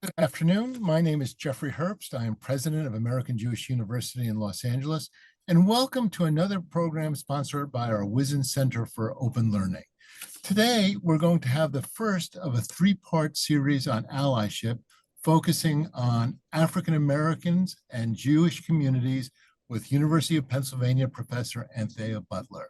Good afternoon. My name is Jeffrey Herbst. I am president of American Jewish University in Los Angeles, and welcome to another program sponsored by our Wizen Center for Open Learning. Today, we're going to have the first of a three-part series on allyship, focusing on African Americans and Jewish communities with University of Pennsylvania professor Anthea Butler.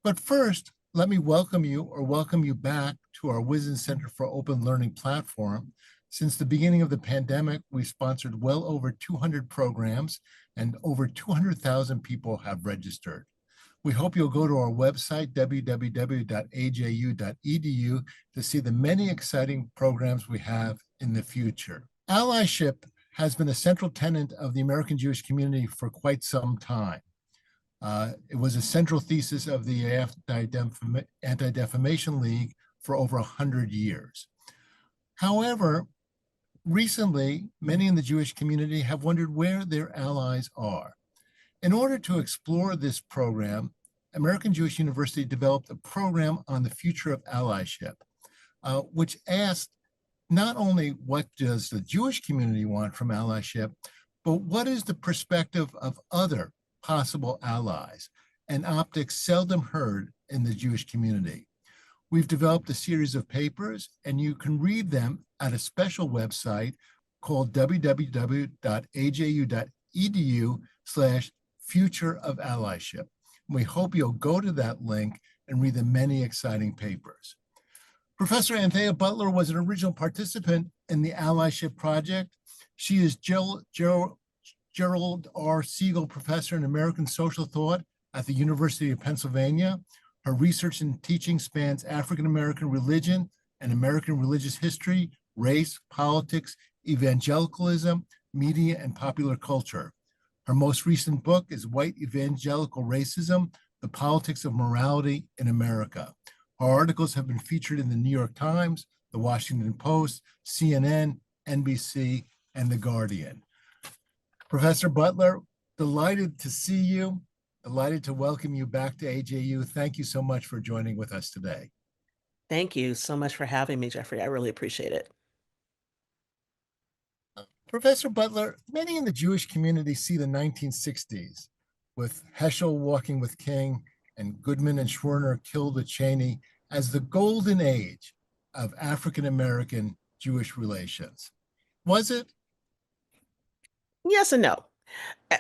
But first, let me welcome you back to our Wizen Center for Open Learning platform. Since the beginning of the pandemic, we've sponsored well over 200 programs and over 200,000 people have registered. We hope you'll go to our website, www.aju.edu, to see the many exciting programs we have in the future. Allyship has been a central tenet of the American Jewish community for quite some time. It was a central thesis of the Anti-Defamation League for over 100 years. However, recently, many in the Jewish community have wondered where their allies are. In order to explore this program, American Jewish University developed a program on the future of allyship, which asked not only what does the Jewish community want from allyship, but what is the perspective of other possible allies, an optic seldom heard in the Jewish community. We've developed a series of papers, and you can read them at a special website called www.aju.edu/future of allyship. We hope you'll go to that link and read the many exciting papers. Professor Anthea Butler was an original participant in the allyship project. She is Gerald R. Segal Professor in American Social Thought at the University of Pennsylvania. Her research and teaching spans African American religion and American religious history, race, politics, evangelicalism, media, and popular culture. Her most recent book is White Evangelical Racism, The Politics of Morality in America. Her articles have been featured in the New York Times, the Washington Post, CNN, NBC, and The Guardian. Professor Butler, delighted to see you. Delighted to welcome you back to AJU. Thank you so much for joining with us today. Thank you so much for having me, Jeffrey. I really appreciate it. Professor Butler, many in the Jewish community see the 1960s with Heschel walking with King and Goodman and Schwerner killed with Cheney as the golden age of African-American Jewish relations. Was it? Yes and no.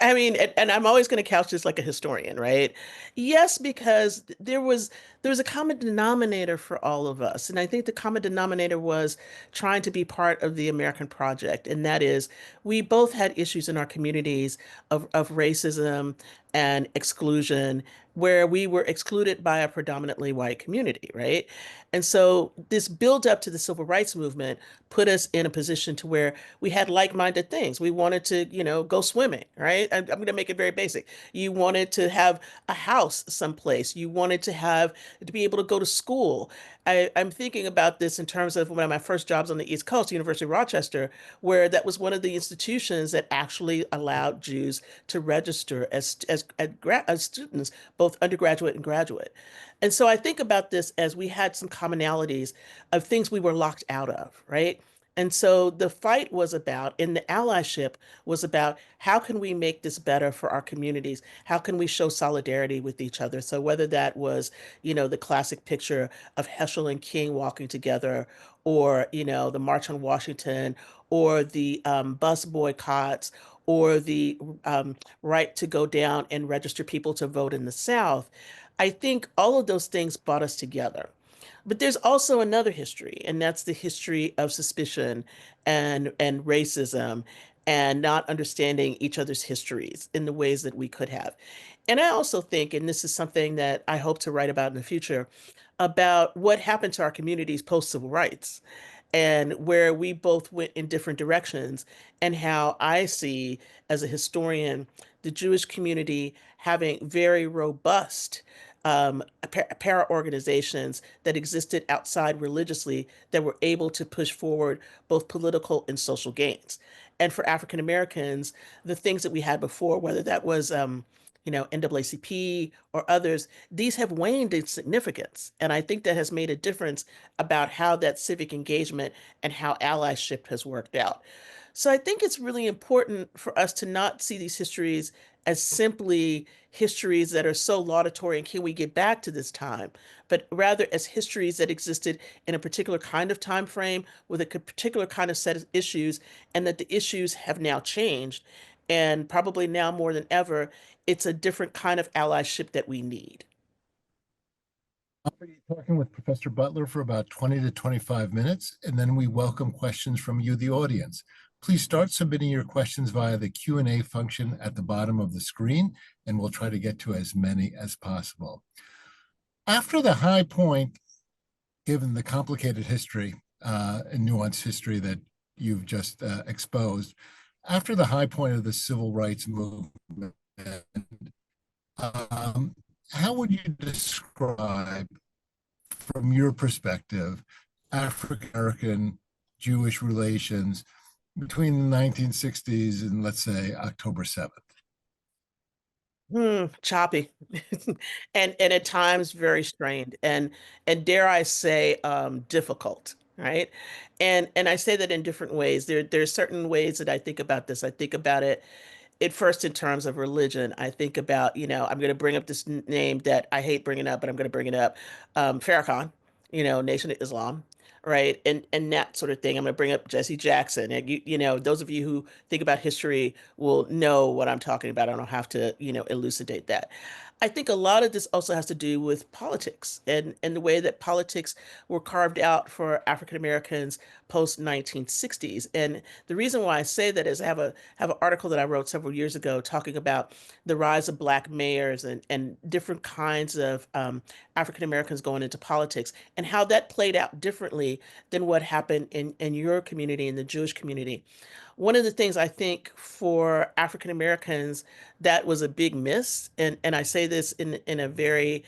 I mean, and I'm always going to couch this like a historian, right? Yes, because there was a common denominator for all of us. And I think the common denominator was trying to be part of the American project. And that is, we both had issues in our communities of racism and exclusion, where we were excluded by a predominantly white community, right? And so this build up to the civil rights movement put us in a position to where we had like-minded things. We wanted to, go swimming, right? I'm going to make it very basic. You wanted to have a house someplace. You wanted to be able to go to school. I'm thinking about this in terms of one of my first jobs on the East Coast, University of Rochester, where that was one of the institutions that actually allowed Jews to register as students, both undergraduate and graduate. And so I think about this as we had some commonalities of things we were locked out of, right? And so the fight was about, and the allyship was about, how can we make this better for our communities? How can we show solidarity with each other? So whether that was, the classic picture of Heschel and King walking together, or, the March on Washington, or the bus boycotts, or the right to go down and register people to vote in the South, I think all of those things brought us together. But there's also another history, and that's the history of suspicion and racism and not understanding each other's histories in the ways that we could have. And I also think, and this is something that I hope to write about in the future, about what happened to our communities post-civil rights and where we both went in different directions, and how I see, as a historian, the Jewish community having very robust para organizations that existed outside religiously that were able to push forward both political and social gains. And for African Americans, the things that we had before, whether that was NAACP or others, these have waned in significance. And I think that has made a difference about how that civic engagement and how allyship has worked out. So I think it's really important for us to not see these histories as simply histories that are so laudatory and can we get back to this time, but rather as histories that existed in a particular kind of time frame with a particular kind of set of issues, and that the issues have now changed. And probably now more than ever, it's a different kind of allyship that we need. I'll be talking with Professor Butler for about 20 to 25 minutes, and then we welcome questions from you, the audience. Please start submitting your questions via the Q&A function at the bottom of the screen, and we'll try to get to as many as possible. After the high point, given the complicated history and nuanced history that you've just exposed, after the high point of the civil rights movement, how would you describe, from your perspective, African American Jewish relations between the 1960s and, let's say, October 7th? Choppy, and at times very strained, and dare I say, difficult, right? And I say that in different ways. There's certain ways that I think about this. I think about it first in terms of religion. I think about, I'm going to bring up this name that I hate bringing up, but I'm going to bring it up. Farrakhan, Nation of Islam, right? And that sort of thing. I'm going to bring up Jesse Jackson. And those of you who think about history will know what I'm talking about. I don't have to, elucidate that. I think a lot of this also has to do with politics and the way that politics were carved out for African Americans post 1960s. And the reason why I say that is I have an article that I wrote several years ago talking about the rise of Black mayors and different kinds of African Americans going into politics and how that played out differently than what happened in your community, in the Jewish community. One of the things I think for African Americans that was a big miss, and I say this in a very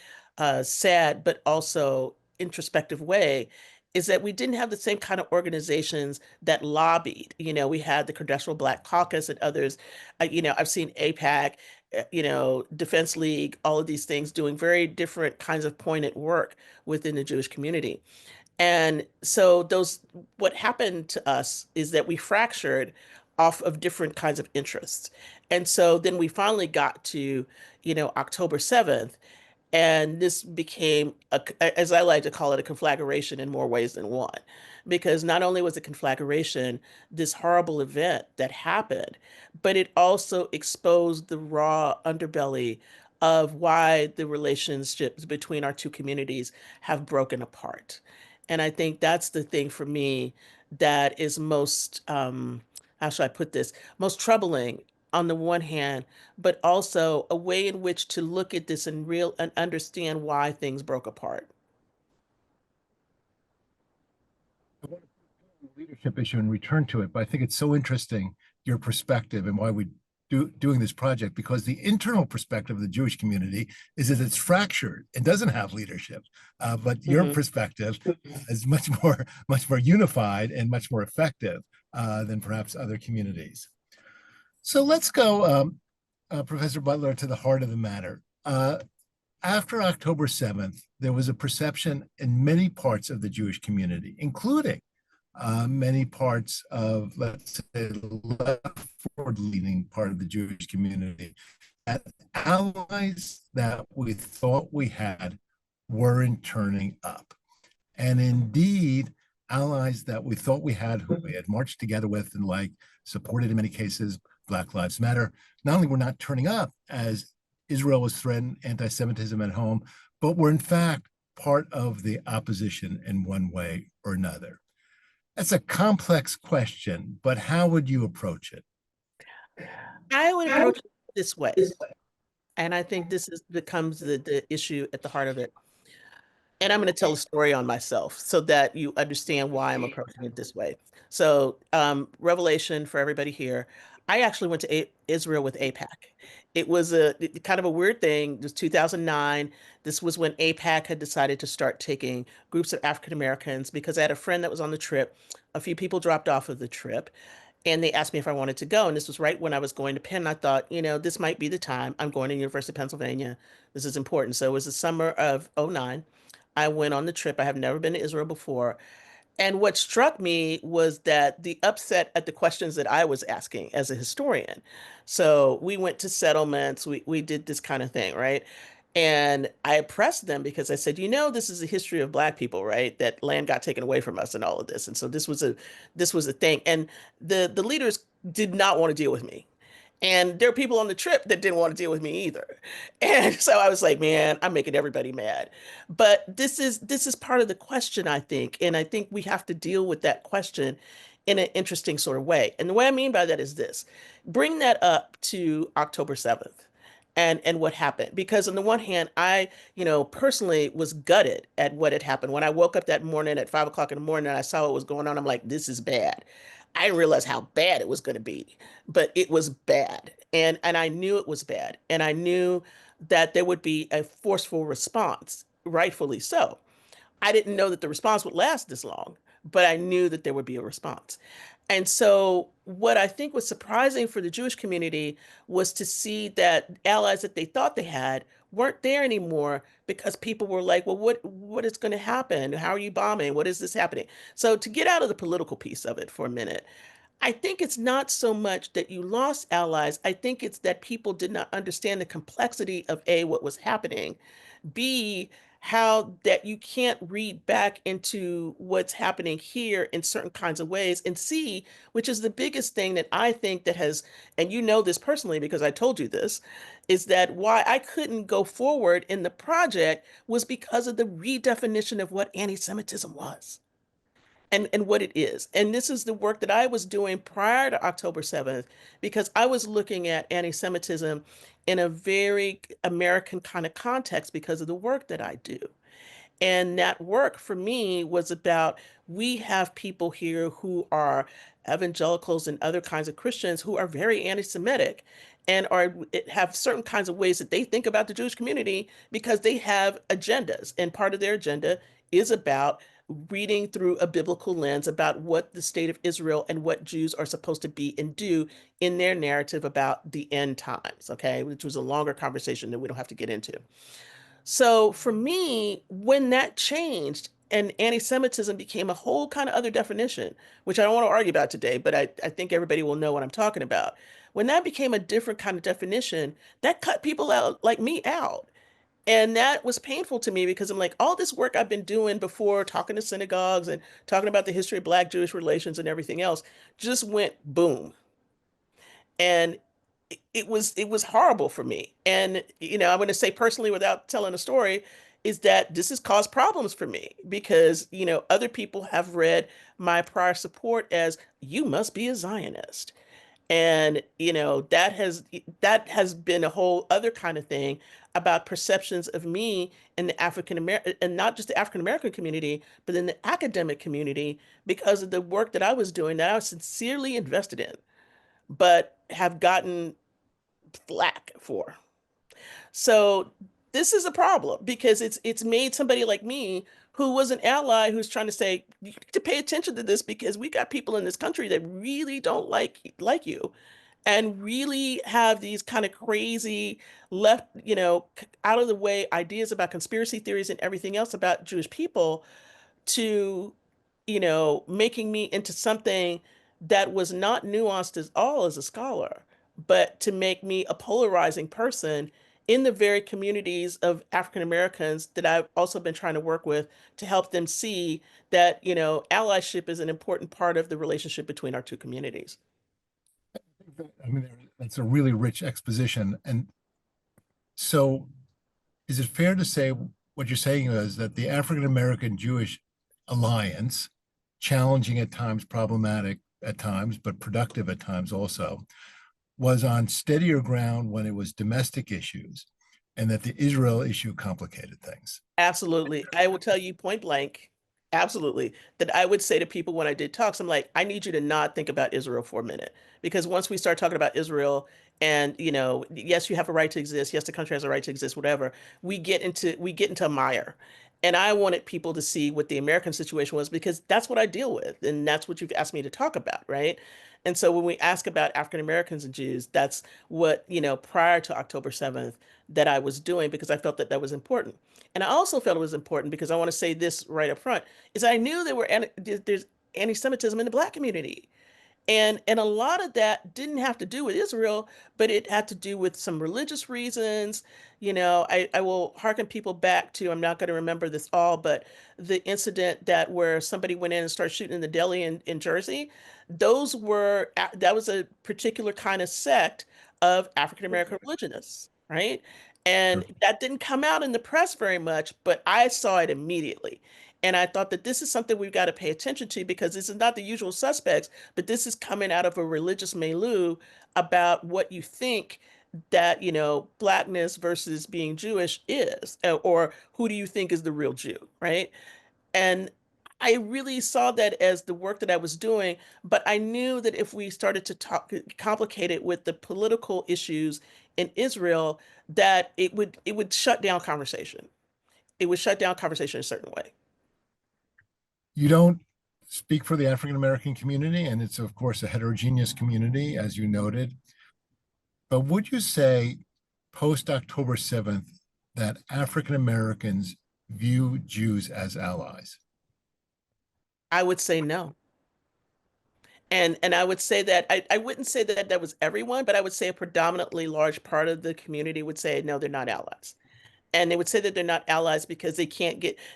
sad but also introspective way, is that we didn't have the same kind of organizations that lobbied. We had the Congressional Black Caucus and others. I've seen APAC, Defense League, all of these things doing very different kinds of pointed work within the Jewish community. And so what happened to us is that we fractured off of different kinds of interests. And so then we finally got to, October 7th, and this became, as I like to call it, a conflagration in more ways than one. Because not only was it conflagration, this horrible event that happened, but it also exposed the raw underbelly of why the relationships between our two communities have broken apart. And I think that's the thing for me that is most, how should I put this, most troubling on the one hand, but also a way in which to look at this and understand why things broke apart. I want to put the leadership issue and return to it, but I think it's so interesting, your perspective and why we doing this project, because the internal perspective of the Jewish community is that it's fractured and doesn't have leadership. But your perspective is much more unified and much more effective than perhaps other communities. So let's go, Professor Butler, to the heart of the matter. After October 7th, there was a perception in many parts of the Jewish community, including many parts of, let's say, the left forward-leaning part of the Jewish community, that allies that we thought we had weren't turning up. And indeed, allies that we thought we had, who we had marched together with and supported in many cases, Black Lives Matter, not only were not turning up as Israel was threatening anti-Semitism at home, but were in fact part of the opposition in one way or another. That's a complex question, but how would you approach it? I would approach it this way. And I think becomes the issue at the heart of it. And I'm going to tell a story on myself so that you understand why I'm approaching it this way. So, revelation for everybody here. I actually went to Israel with APAC. It was kind of a weird thing. It was 2009. This was when APAC had decided to start taking groups of African Americans because I had a friend that was on the trip. A few people dropped off of the trip. and they asked me if I wanted to go. And this was right when I was going to Penn. I thought, this might be the time. I'm going to University of Pennsylvania. This is important. So it was the summer of '09. I went on the trip. I have never been to Israel before. And what struck me was that the upset at the questions that I was asking as a historian. So we went to settlements, we did this kind of thing, right? And I pressed them because I said, this is a history of Black people, right? That land got taken away from us and all of this. And so this was a thing. And the leaders did not want to deal with me. And there are people on the trip that didn't want to deal with me either. And so I was like, man, I'm making everybody mad. But this is part of the question, I think. And I think we have to deal with that question in an interesting sort of way. And the way I mean by that is this: bring that up to October 7th and what happened. Because on the one hand, I, personally was gutted at what had happened. When I woke up that morning at 5 o'clock in the morning and I saw what was going on, I'm like, this is bad. I didn't realize how bad it was going to be, but it was bad. And I knew it was bad. And I knew that there would be a forceful response, rightfully so. I didn't know that the response would last this long, but I knew that there would be a response. And so, what I think was surprising for the Jewish community was to see that allies that they thought they had weren't there anymore because people were like, well, what is going to happen? How are you bombing? What is this happening? So, to get out of the political piece of it for a minute, I think it's not so much that you lost allies. I think it's that people did not understand the complexity of A, what was happening, B, how that you can't read back into what's happening here in certain kinds of ways, and C, which is the biggest thing that I think that has, and you know this personally because I told you this, is that why I couldn't go forward in the project was because of the redefinition of what anti-Semitism was and what it is. And this is the work that I was doing prior to October 7th, because I was looking at anti-Semitism in a very American kind of context because of the work that I do. And that work for me was about we have people here who are evangelicals and other kinds of Christians who are very anti-Semitic and have certain kinds of ways that they think about the Jewish community because they have agendas. And part of their agenda is about reading through a biblical lens about what the state of Israel and what Jews are supposed to be and do in their narrative about the end times, okay, which was a longer conversation that we don't have to get into. So for me, when that changed and anti-Semitism became a whole kind of other definition, which I don't want to argue about today, but I think everybody will know what I'm talking about. When that became a different kind of definition, that cut people out like me out. And that was painful to me because I'm like, all this work I've been doing before, talking to synagogues and talking about the history of Black Jewish relations and everything else, just went boom. And it was horrible for me. And I'm going to say personally, without telling a story, is that this has caused problems for me because other people have read my prior support as you must be a Zionist. And that has been a whole other kind of thing about perceptions of me in the African American, and not just the African American community, but in the academic community because of the work that I was doing that I was sincerely invested in, but have gotten flack for. So this is a problem because it's made somebody like me who was an ally who's trying to say you need to pay attention to this because we got people in this country that really don't like you and really have these kind of crazy left, out of the way ideas about conspiracy theories and everything else about Jewish people to, making me into something that was not nuanced at all as a scholar, but to make me a polarizing person in the very communities of African Americans that I've also been trying to work with to help them see that, allyship is an important part of the relationship between our two communities. I mean, that's a really rich exposition. And so, is it fair to say what you're saying is that the African American Jewish alliance, challenging at times, problematic at times, but productive at times also, was on steadier ground when it was domestic issues, and that the Israel issue complicated things? Absolutely. I will tell you point blank, absolutely, that I would say to people when I did talks, I'm like, I need you to not think about Israel for a minute. Because once we start talking about Israel and, yes, you have a right to exist. Yes, the country has a right to exist, whatever. We get into a mire. And I wanted people to see what the American situation was because that's what I deal with. And that's what you've asked me to talk about, right? And so when we ask about African Americans and Jews, that's what, prior to October 7th that I was doing because I felt that that was important. And I also felt it was important because I want to say this right up front, is I knew there's anti-Semitism in the Black community. And a lot of that didn't have to do with Israel, but it had to do with some religious reasons. I will hearken people back to, I'm not going to remember this all, but the incident that where somebody went in and started shooting in the deli in Jersey, that was a particular kind of sect of African American religionists, right? And Sure. that didn't come out in the press very much, but I saw it immediately. And I thought that this is something we've got to pay attention to because this is not the usual suspects, but this is coming out of a religious milieu about what you think that, blackness versus being Jewish is, or who do you think is the real Jew, right? And I really saw that as the work that I was doing, but I knew that if we started to talk complicate it with the political issues in Israel, that it would shut down conversation. It would shut down conversation in a certain way. You don't speak for the African American community, and it's, of course, a heterogeneous community, as you noted. But would you say post October 7th that African Americans view Jews as allies? I would say no. And I would say that I wouldn't say that that was everyone, but I would say a predominantly large part of the community would say no, they're not allies. And they would say that they're not allies because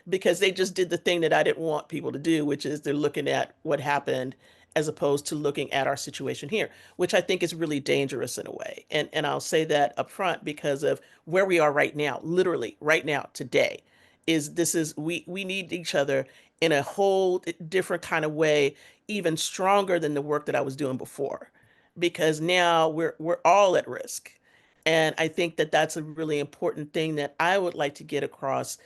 because they just did the thing that I didn't want people to do, which is they're looking at what happened as opposed to looking at our situation here, which I think is really dangerous in a way. And I'll say that up front because of where we are right now, literally right now, today, we need each other in a whole different kind of way, even stronger than the work that I was doing before, because now we're all at risk. And I think that that's a really important thing that I would like to get across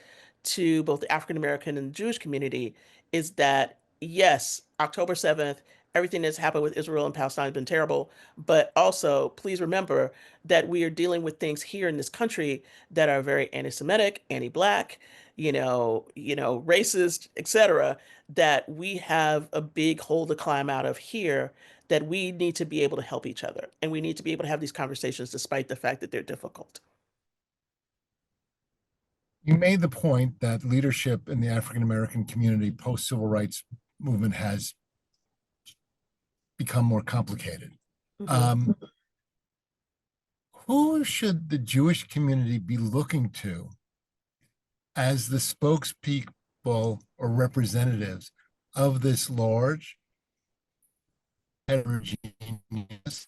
to both the African American and Jewish community is that, yes, October 7th, everything that's happened with Israel and Palestine has been terrible. But also, please remember that we are dealing with things here in this country that are very anti-Semitic, anti-Black, racist, etc., that we have a big hole to climb out of here that we need to be able to help each other. And we need to be able to have these conversations despite the fact that they're difficult. You made the point that leadership in the African American community post civil rights movement has become more complicated. Mhm. Um, who should the Jewish community be looking to as the spokespeople or representatives of this large, heterogeneous,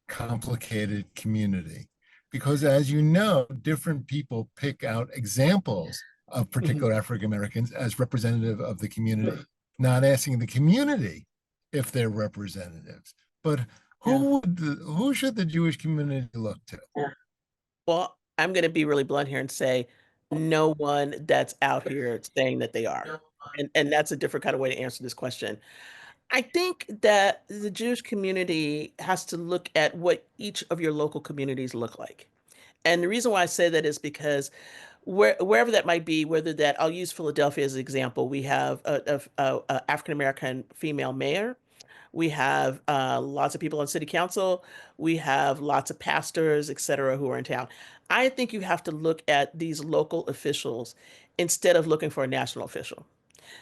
complicated community? Because, as you know, different people pick out examples of Mhm. particular African Americans as representative of the community, not asking the community if they're representatives. But Yeah. who should the Jewish community look to? Well, I'm going to be really blunt here and say no one that's out here saying that they are. And that's a different kind of way to answer this question. I think that the Jewish community has to look at what each of your local communities look like. And the reason why I say that is because wherever that might be, whether that I'll use Philadelphia as an example, we have a African American female mayor. We have lots of people on city council. We have lots of pastors, et cetera, who are in town. I think you have to look at these local officials instead of looking for a national official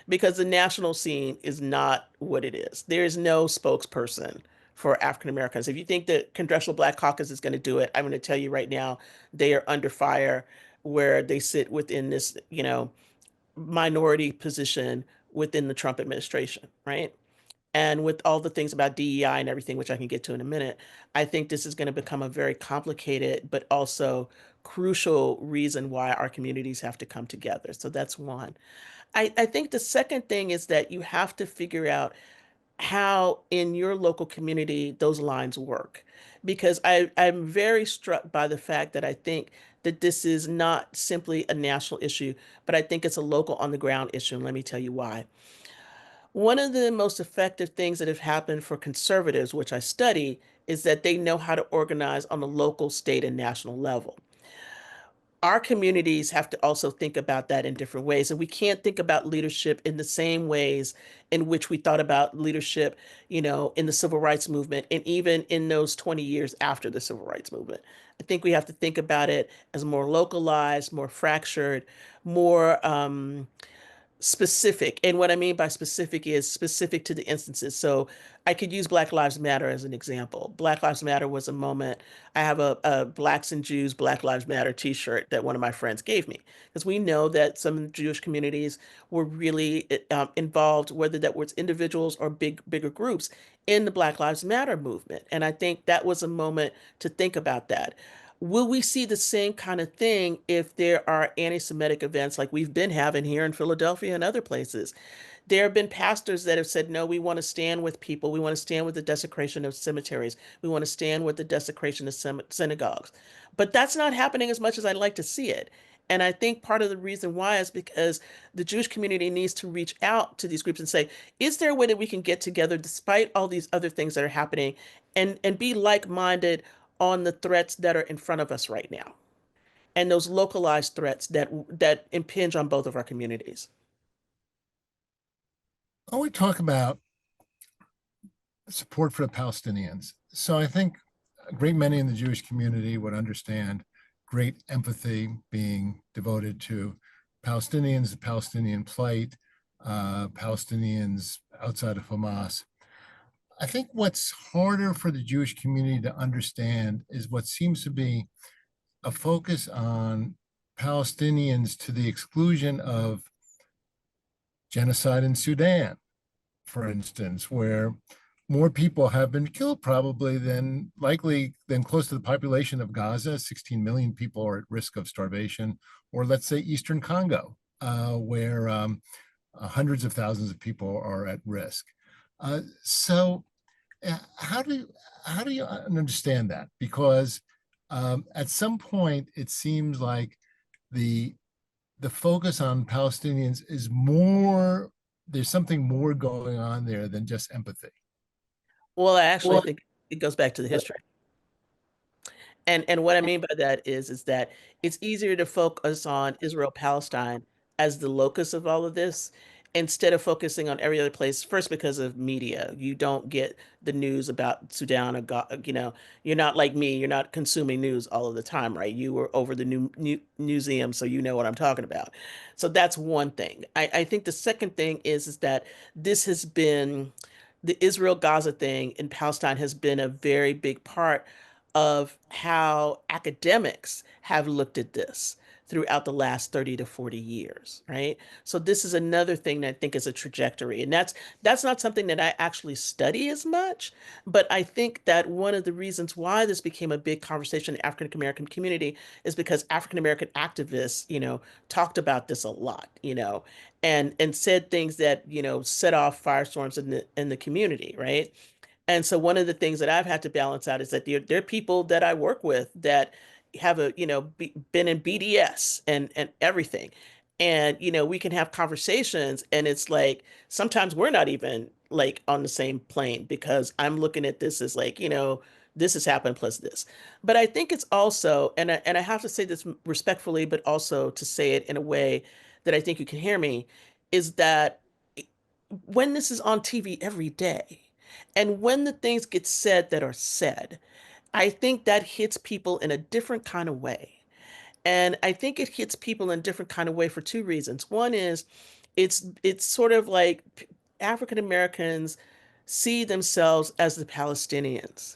because the national scene is not what it is. There is no spokesperson for African Americans. If you think the Congressional Black Caucus is going to do it, I'm going to tell you right now, they are under fire where they sit within this, minority position within the Trump administration, right? And with all the things about DEI and everything, which I can get to in a minute, I think this is going to become a very complicated, but also crucial reason why our communities have to come together. So that's one. I think the second thing is that you have to figure out how in your local community those lines work. Because I'm very struck by the fact that I think that this is not simply a national issue, but I think it's a local on the ground issue. And let me tell you why. One of the most effective things that have happened for conservatives, which I study, is that they know how to organize on the local, state, and national level. our communities have to also think about that in different ways. And we can't think about leadership in the same ways in which we thought about leadership, in the civil rights movement and even in those 20 years after the civil rights movement. I think we have to think about it as more localized, more fractured, more specific. And what I mean by specific is specific to the instances. So I could use Black Lives Matter as an example. Black Lives Matter was a moment. I have a Blacks and Jews Black Lives Matter t-shirt that one of my friends gave me because we know that some Jewish communities were really involved, whether that was individuals or bigger groups in the Black Lives Matter movement. And I think that was a moment to think about that. Will we see the same kind of thing if there are anti-Semitic events like we've been having here in Philadelphia and other places? There have been pastors that have said, no, we want to stand with people. We want to stand with the desecration of cemeteries. We want to stand with the desecration of synagogues. But that's not happening as much as I'd like to see it. And I think part of the reason why is because the Jewish community needs to reach out to these groups and say, is there a way that we can get together despite all these other things that are happening and be like-minded on the threats that are in front of us right now and those localized threats that impinge on both of our communities? I want to talk about support for the Palestinians. So I think a great many in the Jewish community would understand great empathy being devoted to Palestinians, the Palestinian plight, Palestinians outside of Hamas. I think what's harder for the Jewish community to understand is what seems to be a focus on Palestinians to the exclusion of genocide in Sudan, for instance, where more people have been killed probably than likely than close to the population of Gaza. 16 million people are at risk of starvation, or let's say Eastern Congo, where hundreds of thousands of people are at risk. So how do you understand that? Because at some point it seems like the the focus on Palestinians is more, there's something more going on there than just empathy. Well, I actually Well, think it goes back to the history. And what I mean by that is that it's easier to focus on Israel Palestine as the locus of all of this instead of focusing on every other place. First, because of media, you don't get the news about Sudan or you're not like me. You're not consuming news all of the time, right? You were over the new museum, so you know what I'm talking about. So that's one thing. I think the second thing is that this has been the Israel Gaza thing in Palestine has been a very big part of how academics have looked at this throughout the last 30 to 40 years, right? So this is another thing that I think is a trajectory. And that's not something that I actually study as much, but I think that one of the reasons why this became a big conversation in the African American community is because African American activists, talked about this a lot, and said things that, set off firestorms in the community, right? And so one of the things that I've had to balance out is that there are people that I work with that have been in BDS and everything. And, we can have conversations and it's like sometimes we're not even like on the same plane because I'm looking at this as like, this has happened plus this. But I think it's also, and I have to say this respectfully, but also to say it in a way that I think you can hear me, is that when this is on TV every day, and when the things get said that are said, I think that hits people in a different kind of way. And I think it hits people in a different kind of way for two reasons. One is it's sort of like African Americans see themselves as the Palestinians.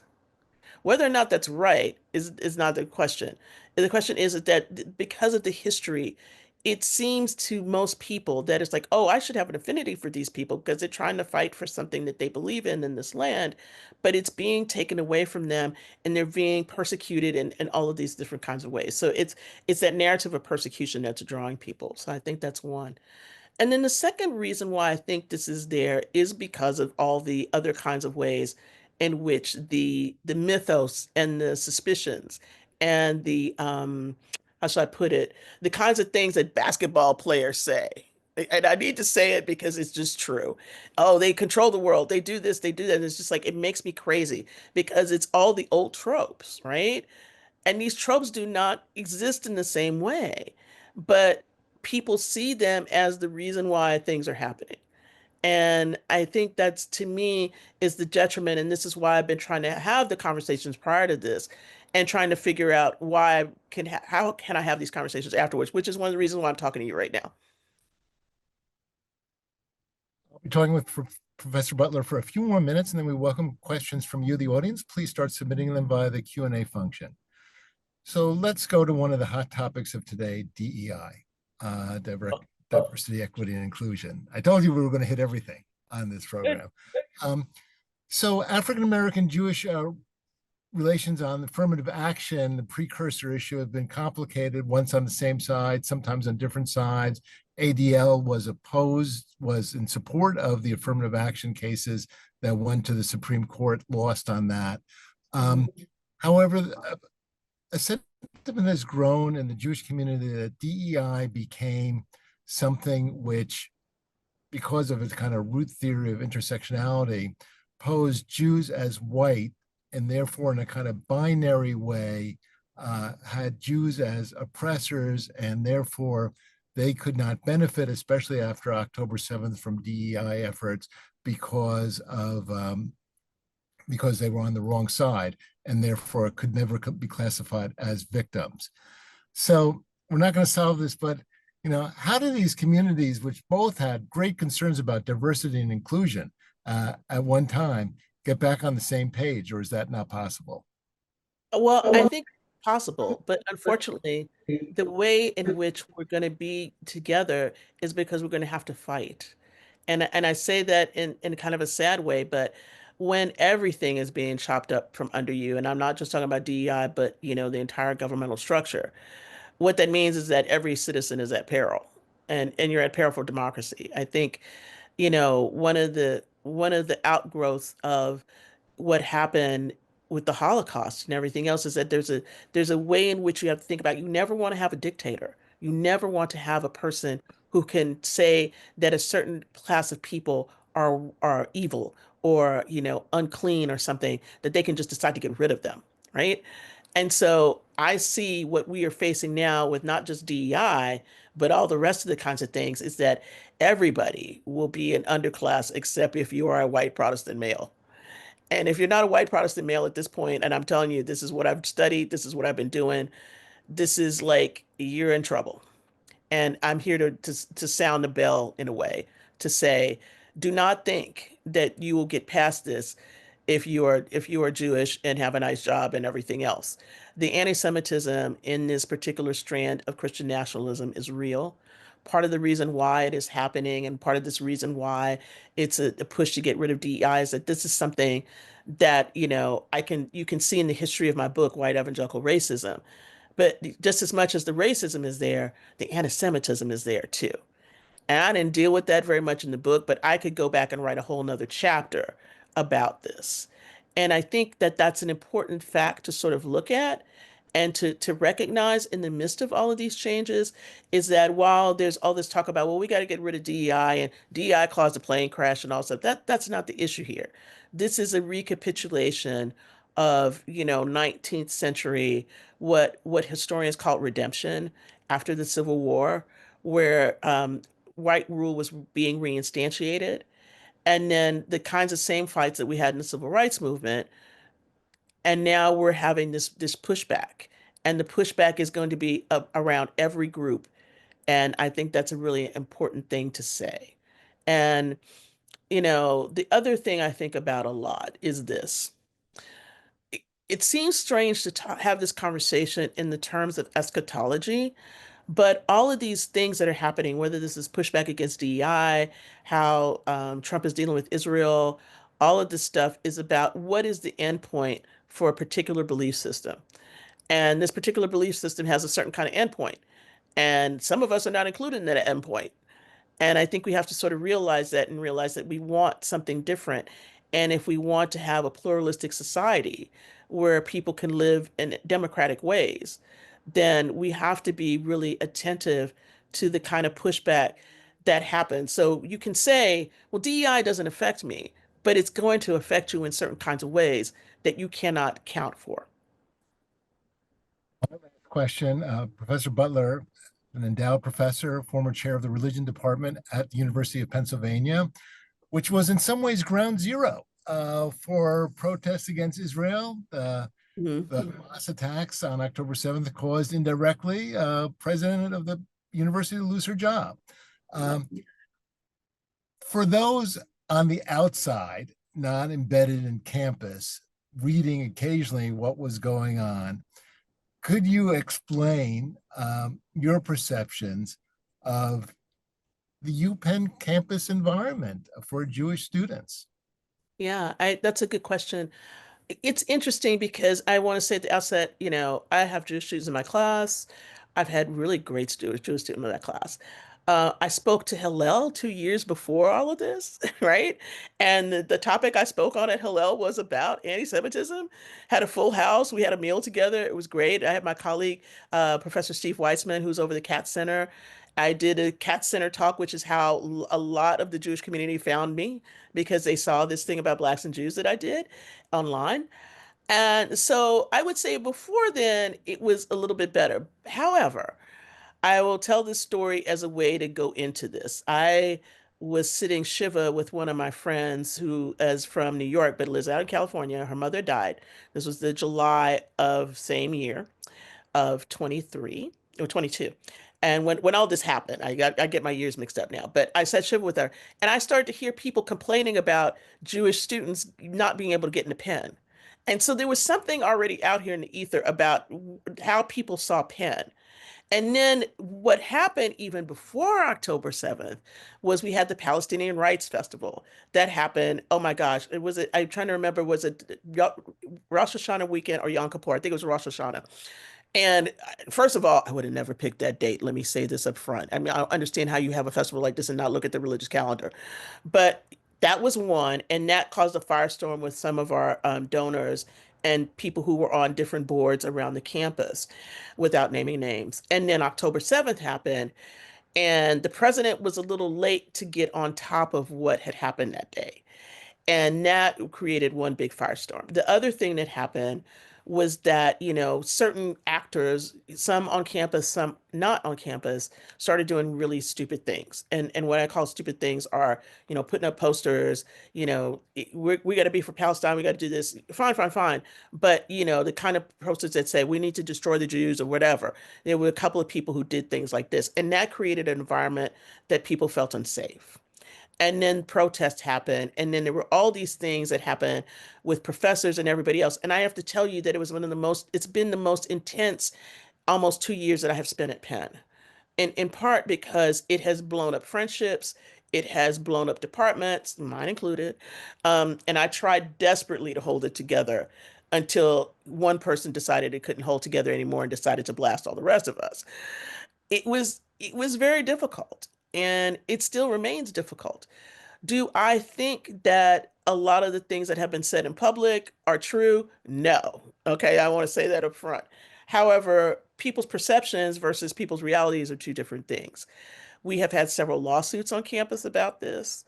Whether or not that's right is not the question. The question is that because of the history, it seems to most people that it's like, oh, I should have an affinity for these people because they're trying to fight for something that they believe in this land, but it's being taken away from them and they're being persecuted in all of these different kinds of ways. So it's that narrative of persecution that's drawing people. So I think that's one. And then the second reason why I think this is there is because of all the other kinds of ways in which the mythos and the suspicions and the how should I put it, the kinds of things that basketball players say. And I need to say it because it's just true. Oh, they control the world. They do this, they do that. And it's just like it makes me crazy because it's all the old tropes, right? And these tropes do not exist in the same way, but people see them as the reason why things are happening. And I think that's, to me, is the detriment. And this is why I've been trying to have the conversations prior to this and trying to figure out how can I have these conversations afterwards, which is one of the reasons why I'm talking to you right now. I'll be talking with Professor Butler for a few more minutes, and then we welcome questions from you, the audience. Please start submitting them via the Q&A function. So let's go to one of the hot topics of today, DEI, diversity, equity, and inclusion. I told you we were going to hit everything on this program. So African-American Jewish relations on affirmative action, the precursor issue, have been complicated, once on the same side, sometimes on different sides. ADL was in support of the affirmative action cases that went to the Supreme Court, lost on that. However, a sentiment has grown in the Jewish community that DEI became something which, because of its kind of root theory of intersectionality, posed Jews as white, and therefore in a kind of binary way had Jews as oppressors, and therefore they could not benefit, especially after October 7th, from DEI efforts because they were on the wrong side, and therefore could never be classified as victims. So we're not going to solve this, but how do these communities, which both had great concerns about diversity and inclusion at one time, get back on the same page, or is that not possible? Well, I think it's possible, but unfortunately, the way in which we're going to be together is because we're going to have to fight. And I say that in kind of a sad way, but when everything is being chopped up from under you, and I'm not just talking about DEI, but the entire governmental structure, what that means is that every citizen is at peril, and you're at peril for democracy. I think, one of the outgrowths of what happened with the Holocaust and everything else is that there's a way in which you have to think about. You never want to have a dictator. You never want to have a person who can say that a certain class of people are evil or unclean or something, that they can just decide to get rid of them, right? And so I see what we are facing now with not just DEI, but all the rest of the kinds of things, is that everybody will be an underclass except if you are a white Protestant male. And if you're not a white Protestant male at this point, and I'm telling you, this is what I've studied, this is what I've been doing, this is like you're in trouble. And I'm here to sound the bell in a way, to say, do not think that you will get past this if you are Jewish and have a nice job and everything else. The anti-Semitism in this particular strand of Christian nationalism is real. Part of the reason why it is happening, and part of this reason why it's a push to get rid of DEI, is that this is something that you can see in the history of my book, White Evangelical Racism. But just as much as the racism is there, the anti-Semitism is there too. And I didn't deal with that very much in the book, but I could go back and write a whole nother chapter about this. And I think that that's an important fact to sort of look at and to recognize in the midst of all of these changes, is that while there's all this talk about, well, we got to get rid of DEI and DEI caused a plane crash and all stuff, that's not the issue here. This is a recapitulation of, 19th century, what historians call redemption after the Civil War, where white rule was being reinstantiated. And then the kinds of same fights that we had in the civil rights movement. And now we're having this pushback. And the pushback is going to be around every group. And I think that's a really important thing to say. And, the other thing I think about a lot is this. It seems strange to have this conversation in the terms of eschatology, but all of these things that are happening, whether this is pushback against DEI, how Trump is dealing with Israel, all of this stuff is about what is the end point for a particular belief system. And this particular belief system has a certain kind of endpoint. And some of us are not included in that endpoint. And I think we have to sort of realize that, and realize that we want something different. And if we want to have a pluralistic society where people can live in democratic ways, then we have to be really attentive to the kind of pushback that happens. So you can say, well, DEI doesn't affect me, but it's going to affect you in certain kinds of ways that you cannot count for. question. Professor Butler, an endowed professor, former chair of the religion department at the University of Pennsylvania, which was in some ways ground zero for protests against Israel. The Mhm. Hamas attacks on October 7th caused indirectly president of the university to lose her job. Um, for those on the outside, not embedded in campus, reading occasionally what was going on, could you explain your perceptions of the UPenn campus environment for Jewish students? Yeah, that's a good question. It's interesting because I want to say at the outset, I have Jewish students in my class. I've had really great Jewish students in that class. I spoke to Hillel 2 years before all of this, right? And the topic I spoke on at Hillel was about anti-Semitism. Had a full house. We had a meal together. It was great. I had my colleague, Professor Steve Weitzman, who's over the Cat Center. I did a Cat Center talk, which is how a lot of the Jewish community found me because they saw this thing about Blacks and Jews that I did online. And so I would say before then, it was a little bit better. However, I will tell this story as a way to go into this. I was sitting Shiva with one of my friends who is from New York but lives out in California. Her mother died. This was the July of same year of 23 or 22. And when all this happened, I get my years mixed up now, but I sat Shiva with her and I started to hear people complaining about Jewish students not being able to get in the pen. And so there was something already out here in the ether about how people saw Penn. And then what happened even before October 7th was we had the Palestinian Rights Festival. That happened. Oh my gosh. I'm trying to remember, was it Rosh Hashanah weekend or Yom Kippur? I think it was Rosh Hashanah. And first of all, I would have never picked that date. Let me say this up front. I mean, I understand how you have a festival like this and not look at the religious calendar. But that was one, and that caused a firestorm with some of our donors and people who were on different boards around the campus without naming names. And then October 7th happened, and the president was a little late to get on top of what had happened that day. And that created one big firestorm. The other thing that happened was that, certain actors, some on campus, some not on campus, started doing really stupid things. And what I call stupid things are, putting up posters, we got to be for Palestine, we got to do this. Fine, fine, fine. But, the kind of posters that say we need to destroy the Jews or whatever. There were a couple of people who did things like this. And that created an environment that people felt unsafe. And then protests happened. And then there were all these things that happened with professors and everybody else. And I have to tell you that it's been the most intense almost 2 years that I have spent at Penn. And in part because it has blown up friendships, it has blown up departments, mine included. And I tried desperately to hold it together until one person decided it couldn't hold together anymore and decided to blast all the rest of us. It was very difficult, and it still remains difficult. Do I think that a lot of the things that have been said in public are true? No. Okay, I want to say that up front. However, people's perceptions versus people's realities are two different things. We have had several lawsuits on campus about this.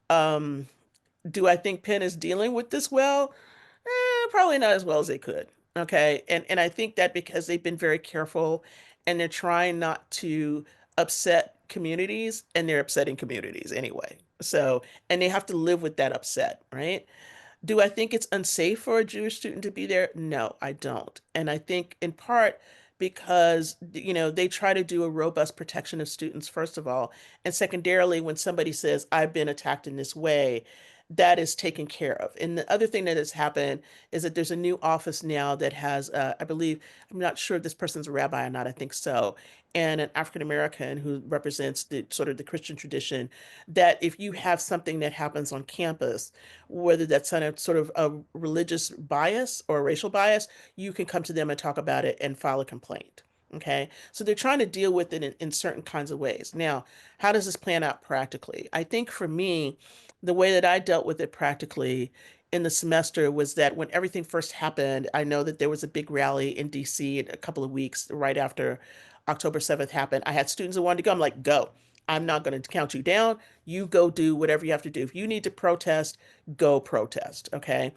Um, do I think Penn is dealing with this well? Probably not as well as they could. Okay. And I think that because they've been very careful and they're trying not to upset communities and they're upsetting communities anyway. So, and they have to live with that upset, right? Do I think it's unsafe for a Jewish student to be there? No, I don't. And I think in part because, they try to do a robust protection of students, first of all. And secondarily, when somebody says, I've been attacked in this way, that is taken care of. And the other thing that has happened is that there's a new office now that has, I believe, I'm not sure if this person's a rabbi or not, I think so, and an African American who represents the sort of the Christian tradition, that if you have something that happens on campus, whether that's on a sort of a religious bias or a racial bias, you can come to them and talk about it and file a complaint. Okay. So they're trying to deal with it in certain kinds of ways. Now, how does this plan out practically? I think for me, the way that I dealt with it practically in the semester was that when everything first happened, I know that there was a big rally in DC in a couple of weeks right after October 7th happened. I had students who wanted to go. I'm like, go. I'm not going to count you down. You go do whatever you have to do. If you need to protest, go protest. Okay.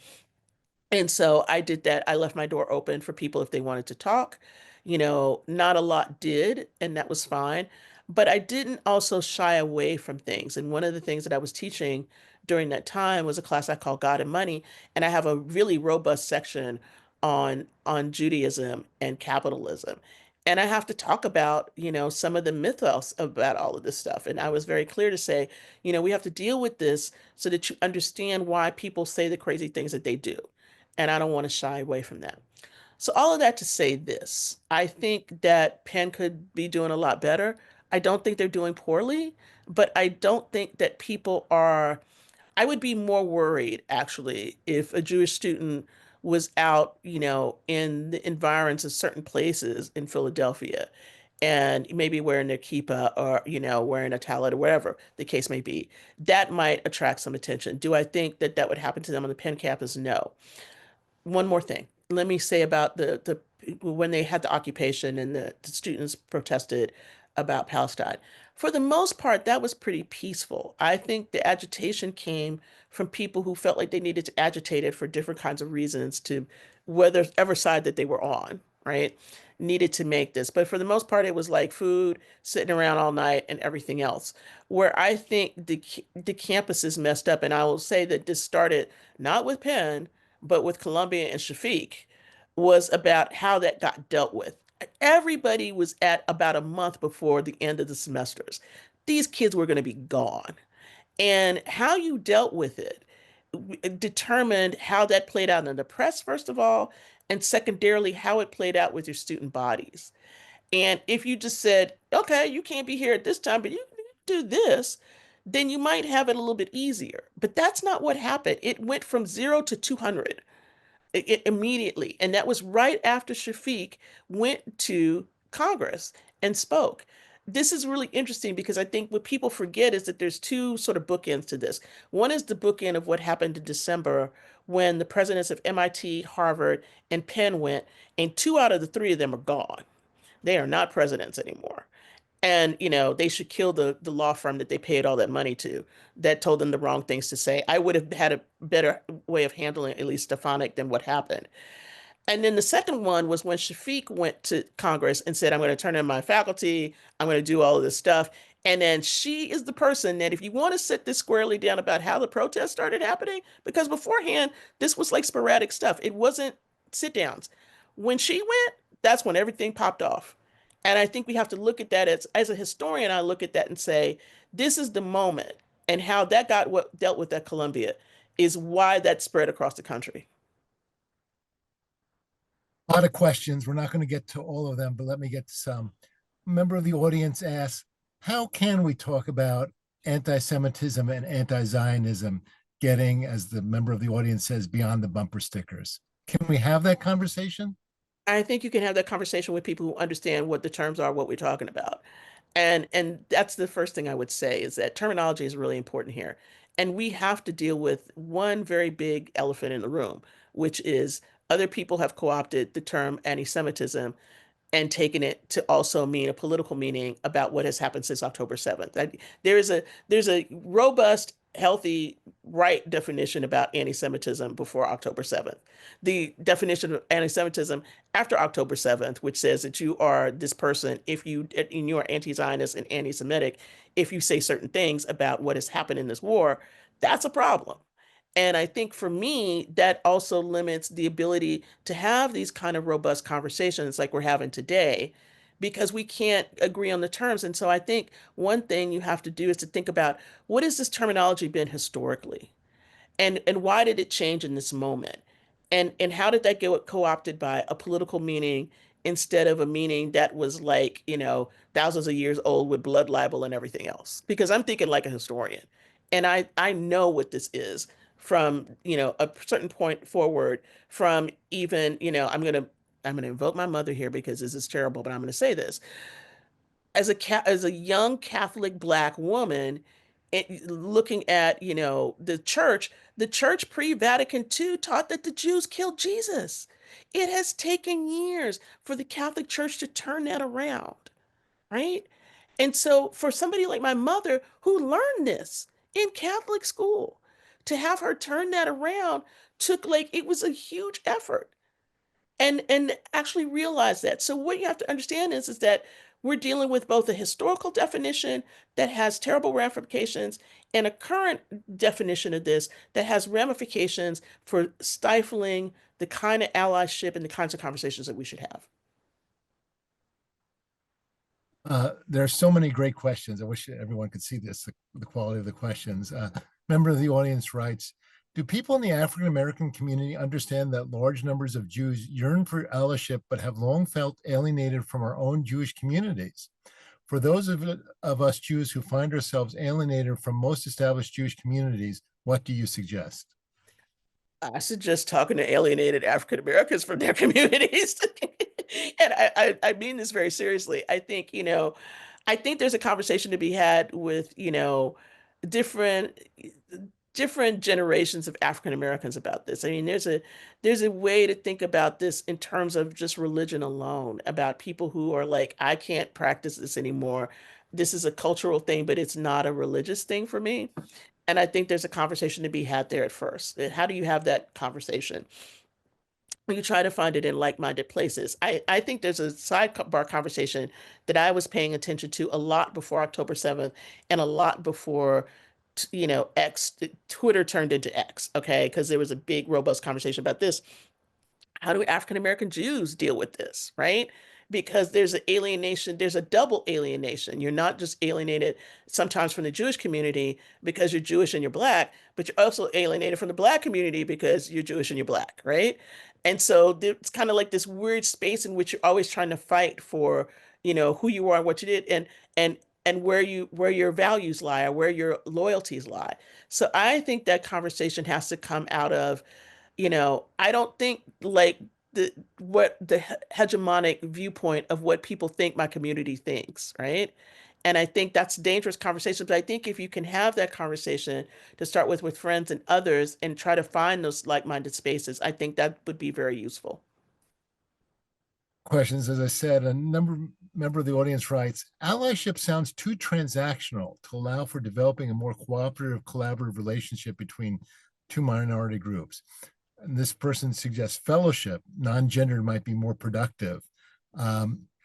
And so I did that. I left my door open for people if they wanted to talk. Not a lot did, and that was fine. But I didn't also shy away from things. And one of the things that I was teaching during that time was a class I call God and Money, and I have a really robust section on Judaism and capitalism. And I have to talk about, some of the mythos about all of this stuff. And I was very clear to say, we have to deal with this so that you understand why people say the crazy things that they do. And I don't want to shy away from that. So all of that to say this, I think that Penn could be doing a lot better. I don't think they're doing poorly, but I don't think that people are. I would be more worried actually if a Jewish student was out, in the environs of certain places in Philadelphia and maybe wearing their kippah or, wearing a tallit or whatever the case may be. That might attract some attention. Do I think that that would happen to them on the Penn campus? No. One more thing. Let me say about the when they had the occupation and the students protested about Palestine. For the most part, that was pretty peaceful. I think the agitation came from people who felt like they needed to agitate it for different kinds of reasons to whatever side that they were on, right? Needed to make this. But for the most part, it was like food, sitting around all night, and everything else. Where I think the campus is messed up, and I will say that this started not with Penn, but with Columbia and Shafiq, was about how that got dealt with. Everybody was at about a month before the end of the semesters. These kids were going to be gone. And how you dealt with it determined how that played out in the press, first of all, and secondarily, how it played out with your student bodies. And if you just said, okay, you can't be here at this time, but you can do this, then you might have it a little bit easier. But that's not what happened. It went from 0 to 200 immediately. And that was right after Shafiq went to Congress and spoke. This is really interesting because I think what people forget is that there's two sort of bookends to this. One is the bookend of what happened in December when the presidents of MIT, Harvard, and Penn went, and two out of the three of them are gone. They are not presidents anymore. And, they should kill the law firm that they paid all that money to that told them the wrong things to say. I would have had a better way of handling at least Stefanik than what happened. And then the second one was when Shafiq went to Congress and said, I'm going to turn in my faculty, I'm going to do all of this stuff. And then she is the person that, if you want to sit this squarely down about how the protests started happening, because beforehand, this was like sporadic stuff, it wasn't sit downs. When she went, that's when everything popped off. And I think we have to look at that as a historian, I look at that and say, this is the moment. And how that got what dealt with at Columbia is why that spread across the country. A lot of questions. We're not going to get to all of them, but let me get to some. A member of the audience asks, how can we talk about anti-Semitism and anti-Zionism getting, as the member of the audience says, beyond the bumper stickers? Can we have that conversation? I think you can have that conversation with people who understand what the terms are, what we're talking about. And that's the first thing I would say is that terminology is really important here. And we have to deal with one very big elephant in the room, which is other people have co-opted the term anti-Semitism and taken it to also mean a political meaning about what has happened since October 7th. There's a robust, healthy, right definition about anti-Semitism before October 7th. The definition of anti-Semitism after October 7th, which says that you are this person if you are anti-Zionist and anti-Semitic, if you say certain things about what has happened in this war, that's a problem. And I think for me, that also limits the ability to have these kind of robust conversations like we're having today, because we can't agree on the terms. And so I think one thing you have to do is to think about what has this terminology been historically? And why did it change in this moment? And how did that get co-opted by a political meaning instead of a meaning that was like, thousands of years old with blood libel and everything else? Because I'm thinking like a historian. And I know what this is from, a certain point forward from even, I'm gonna invoke my mother here because this is terrible, but I'm gonna say this as a young Catholic Black woman, looking at the church pre-Vatican II taught that the Jews killed Jesus. It has taken years for the Catholic Church to turn that around, right? And so for somebody like my mother who learned this in Catholic school, to have her turn that around took like it was a huge effort. and actually realize that. So what you have to understand is that we're dealing with both a historical definition that has terrible ramifications and a current definition of this that has ramifications for stifling the kind of allyship and the kinds of conversations that we should have. There are so many great questions. I wish everyone could see this, the quality of the questions. Member of the audience writes, do people in the African American community understand that large numbers of Jews yearn for allyship but have long felt alienated from our own Jewish communities? For those of us Jews who find ourselves alienated from most established Jewish communities, what do you suggest? I suggest talking to alienated African Americans from their communities. And I mean this very seriously. I think, I think there's a conversation to be had with, different different generations of African Americans about this. I mean, there's a way to think about this in terms of just religion alone, about people who are like, I can't practice this anymore. This is a cultural thing, but it's not a religious thing for me. And I think there's a conversation to be had there at first. How do you have that conversation? You try to find it in like-minded places. I think there's a sidebar conversation that I was paying attention to a lot before October 7th and a lot before, X, Twitter turned into X, okay? Because there was a big, robust conversation about this. How do African American Jews deal with this, right? Because there's an alienation, there's a double alienation. You're not just alienated sometimes from the Jewish community because you're Jewish and you're black, but you're also alienated from the black community because you're Jewish and you're black, right? And so it's kind of like this weird space in which you're always trying to fight for, who you are and what you did and and where your values lie or where your loyalties lie. So I think that conversation has to come out of, I don't think like the hegemonic viewpoint of what people think my community thinks, right? And I think that's a dangerous conversation. But I think if you can have that conversation to start with friends and others and try to find those like-minded spaces, I think that would be very useful. Questions. As I said, a member of the audience writes, allyship sounds too transactional to allow for developing a more cooperative, collaborative relationship between two minority groups. And this person suggests fellowship, non-gendered, might be more productive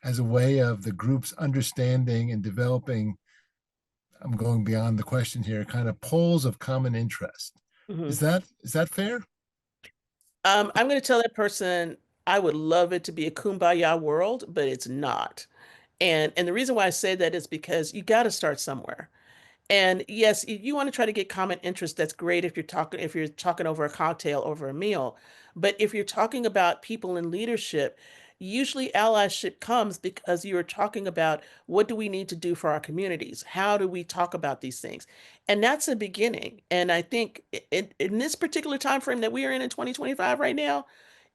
as a way of the group's understanding and developing. I'm going beyond the question here, kind of poles of common interest. Mhm. Is that fair? I'm going to tell that person I would love it to be a kumbaya world, but it's not. And the reason why I say that is because you got to start somewhere. And yes, if you want to try to get common interest, that's great if you're talking over a cocktail over a meal. But if you're talking about people in leadership, usually allyship comes because you're talking about what do we need to do for our communities? How do we talk about these things? And that's a beginning. And I think in this particular time frame that we are in 2025 right now,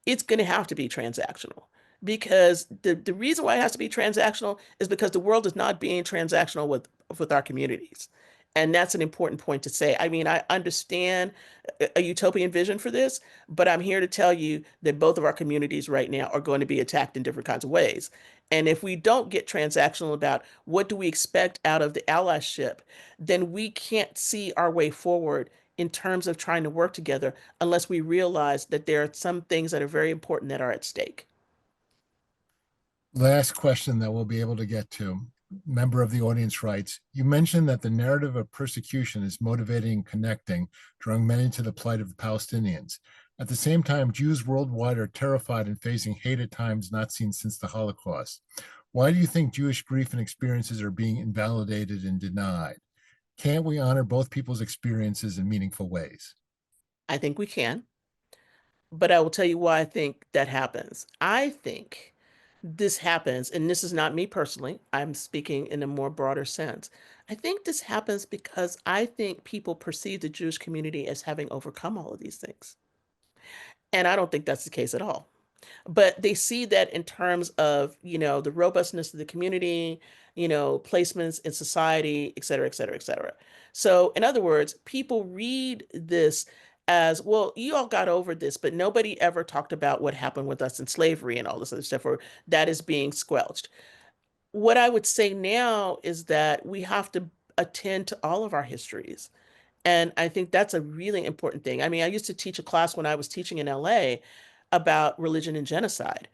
it's going to have to be transactional because the reason why it has to be transactional is because the world is not being transactional with our communities. And that's an important point to say. I mean, I understand a utopian vision for this, but I'm here to tell you that both of our communities right now are going to be attacked in different kinds of ways. And if we don't get transactional about what do we expect out of the allyship, then we can't see our way forward in terms of trying to work together unless we realize that there are some things that are very important that are at stake. Last question that we'll be able to get to. Member of the audience writes, you mentioned that the narrative of persecution is motivating and connecting, drawing many to the plight of the Palestinians. At the same time, Jews worldwide are terrified and facing hate at times not seen since the Holocaust. Why do you think Jewish grief and experiences are being invalidated and denied? Can't we honor both people's experiences in meaningful ways? I think we can, but I will tell you why I think that happens. I think this happens, and this is not me personally, I'm speaking in a more broader sense. I think this happens because I think people perceive the Jewish community as having overcome all of these things. And I don't think that's the case at all. But they see that in terms of, the robustness of the community, placements in society, et cetera, et cetera, et cetera. So, in other words, people read this as, well, you all got over this, but nobody ever talked about what happened with us in slavery and all this other stuff, or that is being squelched. What I would say now is that we have to attend to all of our histories. And I think that's a really important thing. I mean, I used to teach a class when I was teaching in LA, about religion and genocide.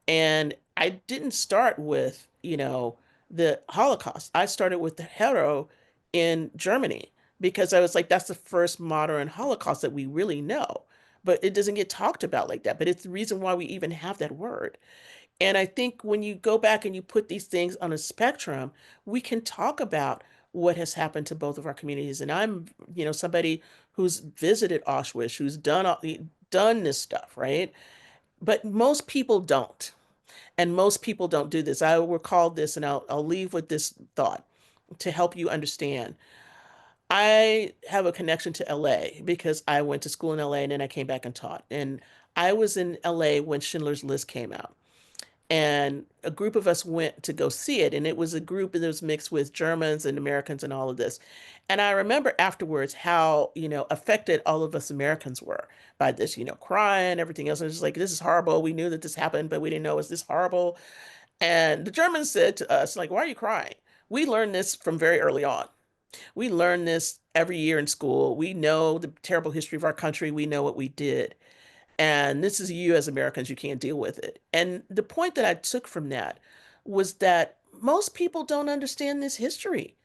And I didn't start with, the Holocaust. I started with the Hero in Germany because I was like, that's the first modern Holocaust that we really know. But it doesn't get talked about like that. But it's the reason why we even have that word. And I think when you go back and you put these things on a spectrum, we can talk about what has happened to both of our communities. And I'm, somebody who's visited Auschwitz, who's done this stuff, right? But most people don't. And most people don't do this. I will recall this and I'll leave with this thought to help you understand. I have a connection to LA because I went to school in LA and then I came back and taught. And I was in LA when Schindler's List came out. And a group of us went to go see it. And it was a group that was mixed with Germans and Americans and all of this. And I remember afterwards how, affected all of us Americans were by this, crying, everything else. And it's just like, this is horrible. We knew that this happened, but we didn't know it was this horrible. And the Germans said to us, like, why are you crying? We learned this from very early on. We learn this every year in school. We know the terrible history of our country. We know what we did. And this is you as Americans, you can't deal with it. And the point that I took from that was that most people don't understand this history.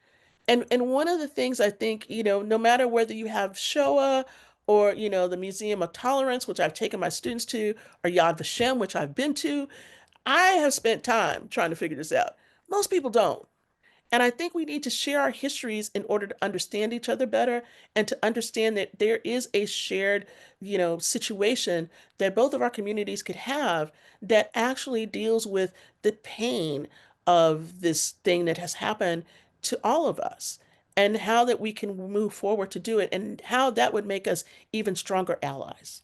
And one of the things I think, no matter whether you have Shoah or, the Museum of Tolerance, which I've taken my students to, or Yad Vashem, which I've been to, I have spent time trying to figure this out. Most people don't. And I think we need to share our histories in order to understand each other better and to understand that there is a shared, situation that both of our communities could have that actually deals with the pain of this thing that has happened to all of us and how that we can move forward to do it and how that would make us even stronger allies.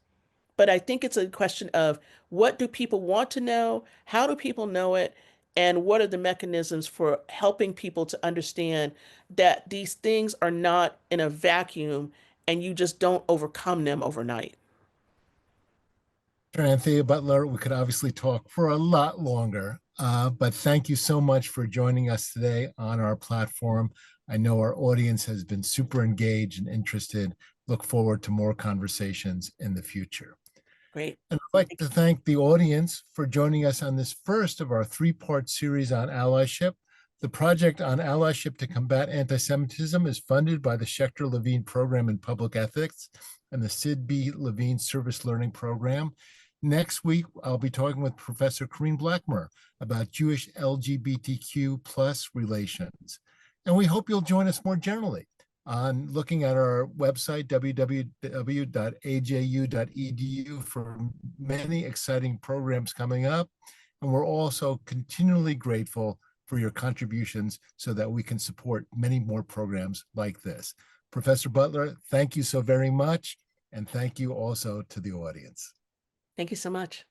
But I think it's a question of what do people want to know? How do people know it? And what are the mechanisms for helping people to understand that these things are not in a vacuum and you just don't overcome them overnight? Dr. Anthea Butler, we could obviously talk for a lot longer, but thank you so much for joining us today on our platform. I know our audience has been super engaged and interested. Look forward to more conversations in the future. Great. And I'd like to thank the audience for joining us on this first of our three-part series on allyship. The project on allyship to combat anti-Semitism is funded by the Schechter Levine Program in Public Ethics and the Sid B. Levine Service Learning Program. Next week, I'll be talking with Professor Corinne Blackmer about Jewish LGBTQ plus relations. And we hope you'll join us more generally on looking at our website, www.aju.edu, for many exciting programs coming up. And we're also continually grateful for your contributions so that we can support many more programs like this. Professor Butler, thank you so very much. And thank you also to the audience. Thank you so much.